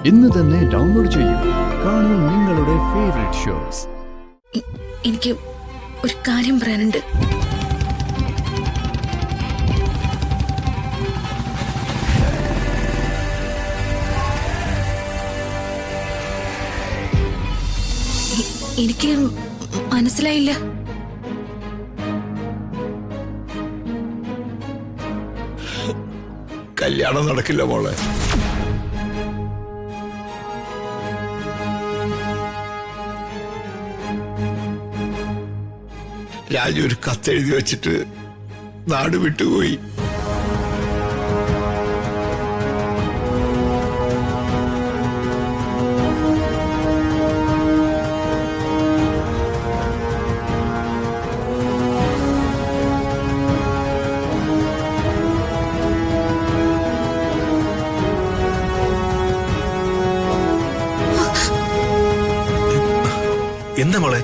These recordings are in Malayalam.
ഇന്ന് തന്നെ ഡൗൺലോഡ് ചെയ്യൂ. കാണൂ നിങ്ങളുടെ ഫേവറേറ്റ് ഷോസ്. എനിക്ക് ഒരു കാര്യം പറയാനുണ്ട്. എനിക്ക് മനസ്സിലായില്ല. കല്യാണം നടക്കില്ല മോളെ. രാജു ഒരു കത്തെഴുതി വെച്ചിട്ട് നാട് വിട്ടുപോയി. എന്താ മോളെ?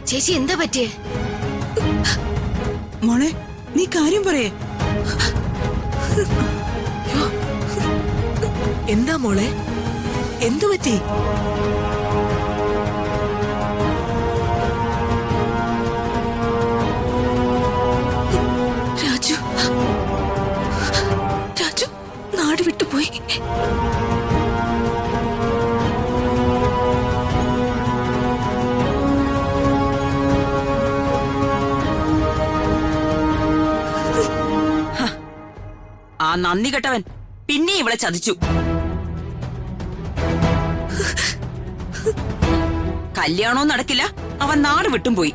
ചേച്ചി എന്താ പറ്റിയേ? മോളെ നീ കാര്യം പറയേ. എന്താ മോളെ, എന്തു പറ്റി? രാജു രാജു നാട് വിട്ടുപോയി. ആ നന്ദി കെട്ടവൻ പിന്നെ ഇവളെ ചതിച്ചു. കല്യാണവും നടക്കില്ല, അവൻ നാട് വിട്ടും പോയി.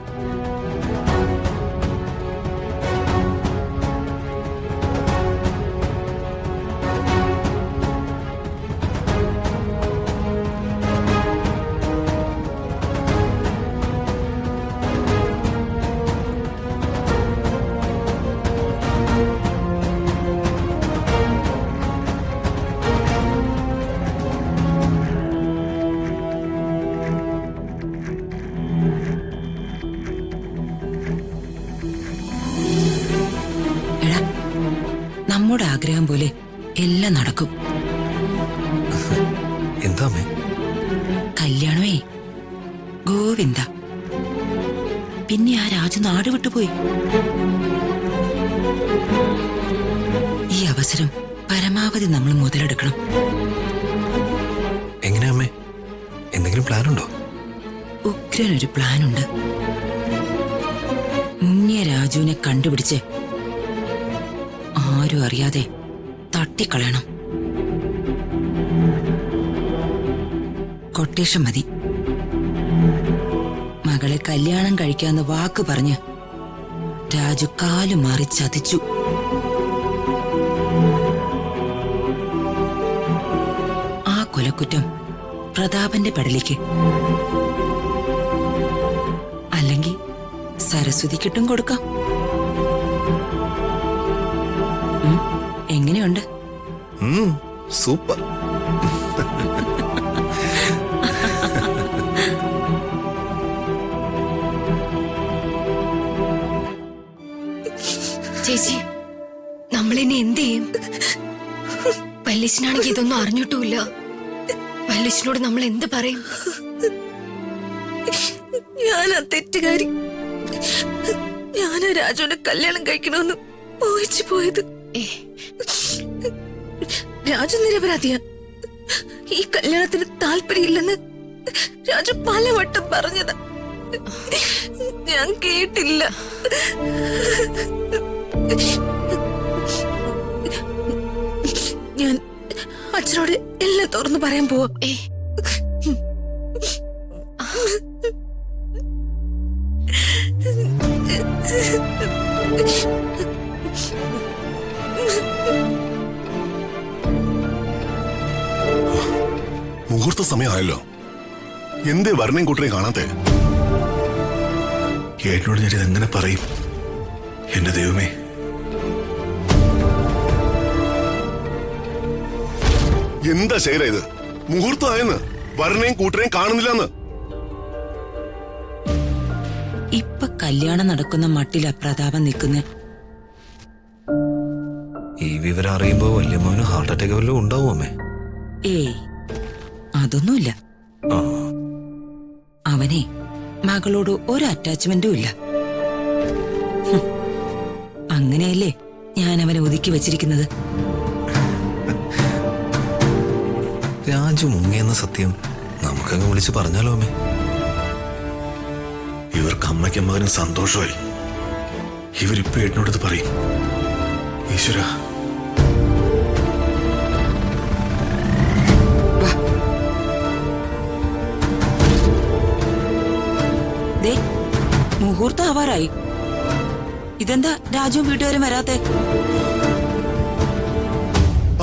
നമ്മുടെ ആഗ്രഹം പോലെ എല്ലാം നടക്കും. എന്താ അമ്മേ? കല്യാണമേ ഗോവിന്ദ. പിന്നെ ആ രാജു നാട് വിട്ടുപോയി. ഈ അവസരം പരമാവധി നമ്മൾ മുതലെടുക്കണം. എങ്ങനെയാ അമ്മേ? എന്തെങ്കിലും പ്ലാൻ ഉണ്ടോ? ഉഗ്രനൊരു പ്ലാനുണ്ട്. മുങ്ങിയ രാജുവിനെ കണ്ടുപിടിച്ച് ആരും അറിയാതെ തട്ടിക്കളയണം. കൊട്ടേഷൻ മതി. മകളെ കല്യാണം കഴിക്കാന്ന് വാക്ക് പറഞ്ഞ് രാജു കാലു മാറി ചതിച്ചു. ആ കൊലക്കുറ്റം പ്രതാപന്റെ പെടലിക്ക്, അല്ലെങ്കിൽ സരസ്വതിക്കിട്ടും കൊടുക്കാം. എങ്ങനെയുണ്ട്? സൂപ്പർ. ചേച്ചി, നമ്മളിനി എന്ത് ചെയ്യും? വല്യച്ഛനാണെങ്കിൽ ഇതൊന്നും അറിഞ്ഞിട്ടുമില്ല. വല്യച്ഛനോട് നമ്മൾ എന്ത് പറയും? ഞാനാ തെറ്റുകാരി. ഞാനാ രാജുവിനെ കല്യാണം കഴിക്കണമെന്ന് മോഹിച്ചു പോയത്. രാജു നിരപരാധിയാ. ഈ കല്യാണത്തിന് താല്പര്യമില്ലെന്ന് രാജു പലവട്ടം പറഞ്ഞത് ഞാൻ കേട്ടില്ല. ഞാൻ അച്ഛനോട് എല്ലാം തുറന്നു പറയാൻ പോവാ. മുഹൂർത്ത സമയമായല്ലോ. എന്തേ വരണയും കൂട്ടരെയും കാണാത്തെ? ഏട്ടനോട് ഞാൻ ഇതെങ്ങനെ പറയും? എന്റെ ദൈവമേ. എന്താ ശൈല ഇത്? മുഹൂർത്തമായെന്ന് വരണയും കൂട്ടരെയും കാണുന്നില്ലെന്ന്. ഇപ്പൊ കല്യാണം നടക്കുന്ന മട്ടിലാ പ്രതാപം നിൽക്കുന്ന. ഈ വിവരം അറിയുമ്പോ വല്യമ്മോന് ഹാർട്ട് അറ്റാക്ക് വല്ലതും ഉണ്ടാവും അമ്മേ? ഏയ്, അതൊന്നുമില്ല. അവനെ മകളോട് ഒരു അറ്റാച്ച്മെന്റും ഇല്ല. അങ്ങനെയല്ലേ ഞാൻ അവനെ ഒതുക്കി വെച്ചിരിക്കുന്നത്. രാജു മുങ്ങിയെന്ന സത്യം നമുക്കങ്ങ് വിളിച്ച് പറഞ്ഞാലോ അമ്മേ? ഇവർക്ക് അമ്മയ്ക്കും മകനും സന്തോഷമായി. ഇവരിപ്പോ ഏട്ടനോടത് പറയും. ഈശ്വര, ദേ മുഹൂർത്തം ആവാറായി. ഇതെന്താ രാജുവും വീട്ടുകാരും വരാത്തെ?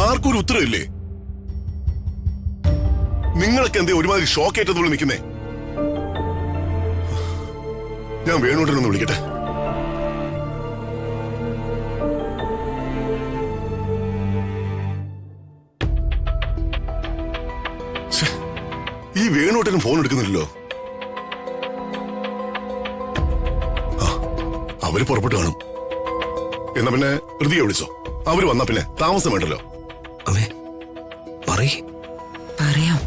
ആർക്കും ഒരു ഉത്തരവില്ലേ? നിങ്ങളൊക്കെ എന്തേ ഒരുമാതിരി ഷോക്ക് ഏറ്റതുപോലെ നിൽക്കുന്നേ? ഞാൻ വേണോട്ടനൊന്ന് വിളിക്കട്ടെ. ശ്ശെ, ഈ വേണോട്ടനും ഫോൺ എടുക്കുന്നില്ലല്ലോ. അവര് പുറപ്പെട്ടു കാണും. എന്നാ പിന്നെ ഹൃതിയെ വിളിച്ചോ. അവര് വന്നാ പിന്നെ താമസം വേണ്ടല്ലോ. അമ്മേ പറയ്. പറയാം.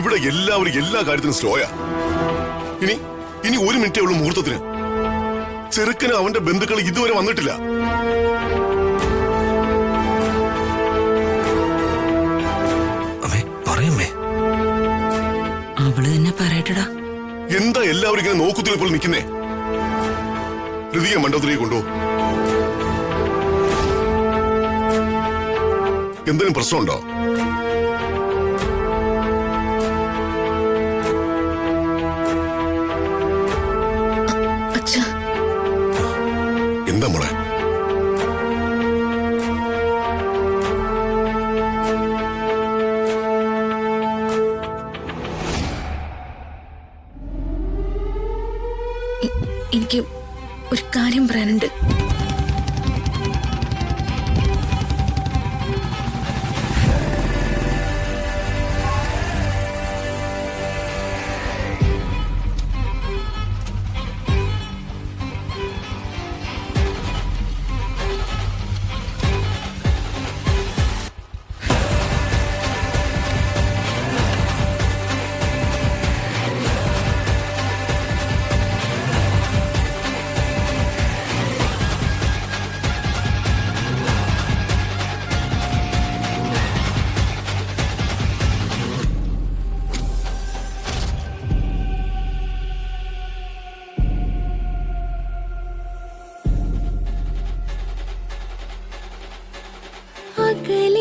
ഇവിടെ എല്ലാവരും എല്ലാ കാര്യത്തിനും സ്ലോയാ. ഇനി ഒരു മിനിറ്റേ ഉള്ളൂ മുഹൂർത്തത്തിന്. ചെറുക്കന് അവന്റെ ബന്ധുക്കൾ ഇതുവരെ വന്നിട്ടില്ല. അമ്മേ പറയമ്മേ. അവള് തന്നെ പറയട്ടടാ. എന്താ എല്ലാവരും ഇങ്ങനെ നോക്കുത്തിലെ പോലെ നിൽക്കുന്നേ? ഹൃതിയെ മണ്ഡപത്തിലേക്ക് കൊണ്ടുപോ. എന്തെങ്കിലും പ്രശ്നമുണ്ടോ? അച്ഛാ, എന്താ മോളെ? എനിക്ക് ഒരു കാര്യം പറയാനുണ്ട്. അകലെ